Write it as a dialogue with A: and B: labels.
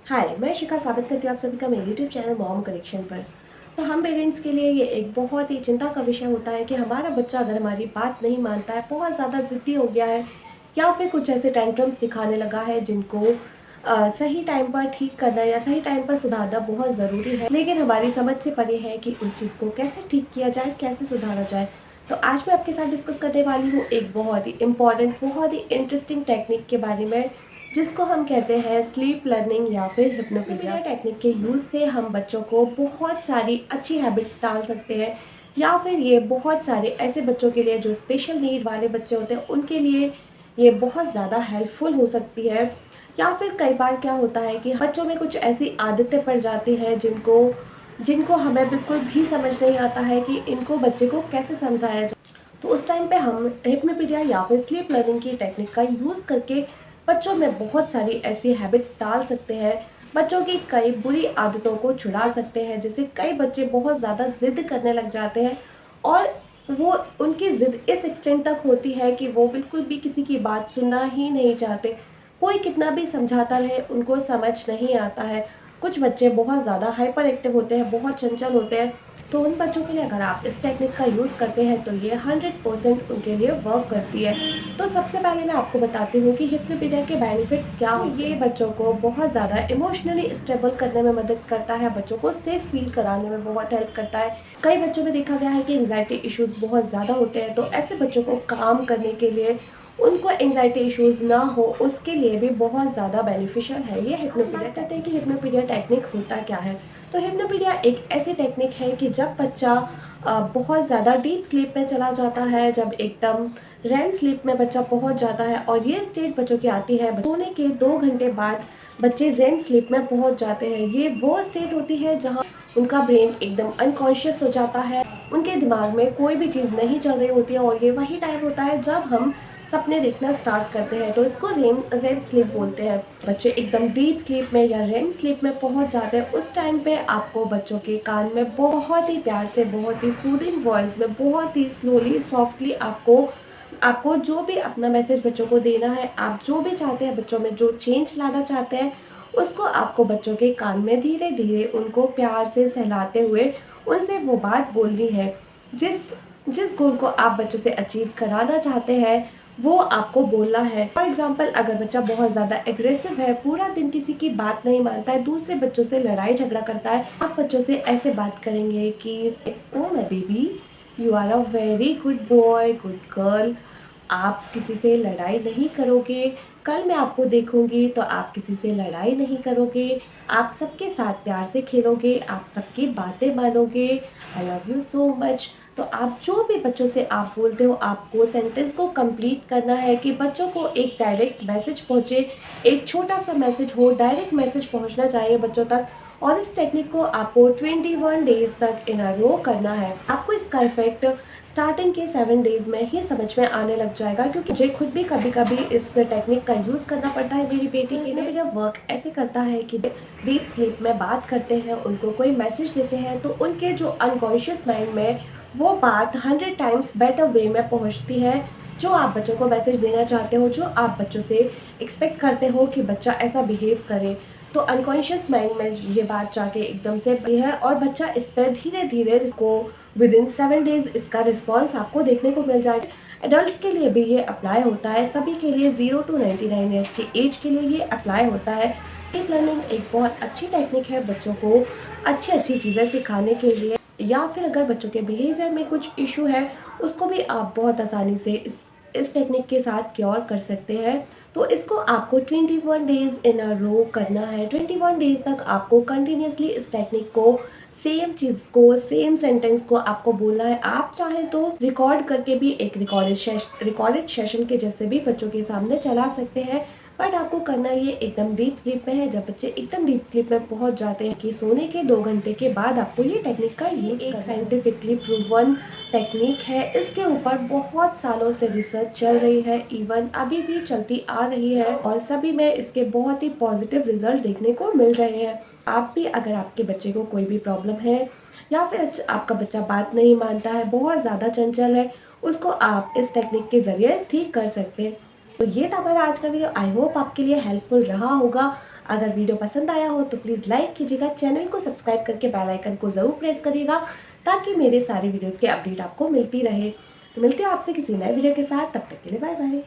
A: हाय, मैं शिखा स्वागत करती हूँ आप सभी का मेरे यूट्यूब चैनल मॉम करेक्शन पर। तो हम पेरेंट्स के लिए ये एक बहुत ही चिंता का विषय होता है कि हमारा बच्चा अगर हमारी बात नहीं मानता है, बहुत ज़्यादा ज़िद्दी हो गया है या फिर कुछ ऐसे टेंट्रम्स दिखाने लगा है जिनको सही टाइम पर ठीक करना या सही टाइम पर सुधारना बहुत ज़रूरी है, लेकिन हमारी समझ से परे है कि उस चीज़ को कैसे ठीक किया जाए, कैसे सुधारा जाए। तो आज मैं आपके साथ डिस्कस करने वाली हूँ एक बहुत ही इम्पॉर्टेंट, बहुत ही इंटरेस्टिंग टेक्निक के बारे में, जिसको हम कहते हैं स्लीप लर्निंग या फिर हिप्नोपीडिया टेक्निक के यूज़ से हम बच्चों को बहुत सारी अच्छी हैबिट्स डाल सकते हैं, या फिर ये बहुत सारे ऐसे बच्चों के लिए जो स्पेशल नीड वाले बच्चे होते हैं उनके लिए ये बहुत ज़्यादा हेल्पफुल हो सकती है। या फिर कई बार क्या होता है कि बच्चों में कुछ ऐसी आदतें पड़ जाती हैं जिनको जिनको हमें बिल्कुल भी समझ नहीं आता है कि इनको बच्चे को कैसे समझाया जाए। तो उस टाइम पे हम हिप्नोपीडिया या फिर स्लीप लर्निंग की टेक्निक का यूज़ करके बच्चों में बहुत सारी ऐसी हैबिट्स डाल सकते हैं, बच्चों की कई बुरी आदतों को छुड़ा सकते हैं। जैसे कई बच्चे बहुत ज़्यादा ज़िद करने लग जाते हैं और वो उनकी ज़िद इस एक्सटेंट तक होती है कि वो बिल्कुल भी किसी की बात सुनना ही नहीं चाहते। कोई कितना भी समझाता रहे उनको समझ नहीं आता है। कुछ बच्चे बहुत ज़्यादा हाइपर एक्टिव होते हैं, बहुत चंचल होते हैं। तो उन बच्चों के लिए अगर आप इस टेक्निक का यूज़ करते हैं तो ये 100% उनके लिए वर्क करती है। तो सबसे पहले मैं आपको बताती हूँ कि हिप्नोपीडिया के बेनिफिट्स क्या होते हैं। ये बच्चों को बहुत ज़्यादा इमोशनली स्टेबल करने में मदद करता है, बच्चों को सेफ फील कराने में बहुत हेल्प करता है। कई बच्चों में देखा गया है कि एंग्जाइटी इश्यूज़ बहुत ज़्यादा होते हैं, तो ऐसे बच्चों को काम करने के लिए, उनको एंग्जाइटी इश्यूज़ ना हो उसके लिए भी बहुत ज़्यादा बेनिफिशियल है ये हिप्नोपीडिया। कहते हैं कि हिप्नोपीडिया टेक्निक होता क्या है। तो हिप्नोपीडिया एक ऐसी टेक्निक है कि जब बच्चा बहुत ज़्यादा डीप स्लीप में चला जाता है, जब एकदम रैम स्लीप में बच्चा पहुंच जाता है, और ये स्टेट बच्चों की आती है सोने के 2 घंटे बाद बच्चे रेम स्लीप में पहुंच जाते हैं। ये वो स्टेट होती है जहां उनका ब्रेन एकदम अनकॉन्शियस हो जाता है, उनके दिमाग में कोई भी चीज़ नहीं चल रही होती है, और ये वही टाइम होता है जब हम सपने देखना स्टार्ट करते हैं। तो इसको रेम स्लीप बोलते हैं। बच्चे एकदम डीप स्लीप में या रेम स्लीप में पहुंच जाते हैं। उस टाइम पे आपको बच्चों के कान में बहुत ही प्यार से, बहुत ही सूदिंग वॉइस में, बहुत ही स्लोली सॉफ्टली आपको आपको जो भी अपना मैसेज बच्चों को देना है, आप जो भी चाहते हैं, बच्चों में जो चेंज लाना चाहते हैं, उसको आपको बच्चों के कान में धीरे धीरे उनको प्यार से सहलाते हुए उनसे वो बात बोलनी है। जिस जिस गोल को आप बच्चों से अचीव कराना चाहते हैं वो आपको बोलना है। फॉर एग्जाम्पल, अगर बच्चा बहुत ज़्यादा एग्रेसिव है, पूरा दिन किसी की बात नहीं मानता है, दूसरे बच्चों से लड़ाई झगड़ा करता है, आप बच्चों से ऐसे बात करेंगे कि oh my baby, you are a very good boy, good girl. आप किसी से लड़ाई नहीं करोगे, कल मैं आपको देखूंगी तो आप किसी से लड़ाई नहीं करोगे, आप सबके साथ प्यार से खेलोगे, आप सबकी बातें मानोगे, I love you so much. तो आप जो भी बच्चों से आप बोलते हो, आपको सेंटेंस को कंप्लीट करना है कि बच्चों को एक डायरेक्ट मैसेज पहुँचे, एक छोटा सा मैसेज हो, डायरेक्ट मैसेज पहुँचना चाहिए बच्चों तक। और इस टेक्निक को आपको 21 डेज तक इन अ रो करना है। आपको इसका इफेक्ट स्टार्टिंग के 7 डेज में ही समझ में आने लग जाएगा, क्योंकि मुझे खुद भी कभी कभी इस टेक्निक का यूज़ करना पड़ता है मेरी बेटी के लिए। मेरा वर्क ऐसे करता है कि डीप स्लीप में बात करते हैं, उनको कोई मैसेज देते हैं, तो उनके जो अनकॉन्शियस माइंड में वो बात 100 टाइम्स बेटर वे में पहुंचती है। जो आप बच्चों को मैसेज देना चाहते हो, जो आप बच्चों से एक्सपेक्ट करते हो कि बच्चा ऐसा बिहेव करे, तो अनकॉन्शियस माइंड में ये बात जाके एकदम से बनी है, और बच्चा इस पर धीरे धीरे इसको विद इन 7 डेज इसका रिस्पॉन्स आपको देखने को मिल जाएगा। एडल्ट्स के लिए भी ये अप्लाई होता है, सभी के लिए 0 to 99 ईयर्स की एज के लिए ये अप्लाई होता है। स्लीप लर्निंग एक बहुत अच्छी टेक्निक है बच्चों को अच्छी अच्छी चीज़ें सिखाने के लिए, या फिर अगर बच्चों के बिहेवियर में कुछ इशू है उसको भी आप बहुत आसानी से इस टेक्निक के साथ क्योर कर सकते हैं। तो इसको आपको 21 डेज इन अ रो करना है। 21 डेज तक आपको कंटिन्यूसली इस टेक्निक को, सेम चीज़ को, सेम सेंटेंस को आपको बोलना है। आप चाहें तो रिकॉर्ड करके भी एक रिकॉर्डेड सेशन के जैसे भी बच्चों के सामने चला सकते हैं, बट आपको करना ये एकदम डीप स्लीप में है। जब बच्चे एकदम डीप स्लीप में पहुंच जाते हैं कि सोने के 2 घंटे के बाद आपको ये टेक्निक का यूज एक साइंटिफिकली प्रूवन टेक्निक है। इसके ऊपर बहुत सालों से रिसर्च चल रही है, इवन अभी भी चलती आ रही है, और सभी में इसके बहुत ही पॉजिटिव रिजल्ट देखने को मिल रहे हैं। आप भी, अगर आपके बच्चे को कोई भी प्रॉब्लम है, या फिर आपका बच्चा बात नहीं मानता है, बहुत ज़्यादा चंचल है, उसको आप इस टेक्निक के ज़रिए ठीक कर सकते हैं। तो ये था हमारा आज का वीडियो। आई होप आपके लिए हेल्पफुल रहा होगा। अगर वीडियो पसंद आया हो तो प्लीज़ लाइक कीजिएगा, चैनल को सब्सक्राइब करके बेल आइकन को ज़रूर प्रेस करिएगा ताकि मेरे सारे वीडियोज़ की अपडेट आपको मिलती रहे। तो मिलते हैं आपसे किसी नए वीडियो के साथ, तब तक के लिए बाय बाय।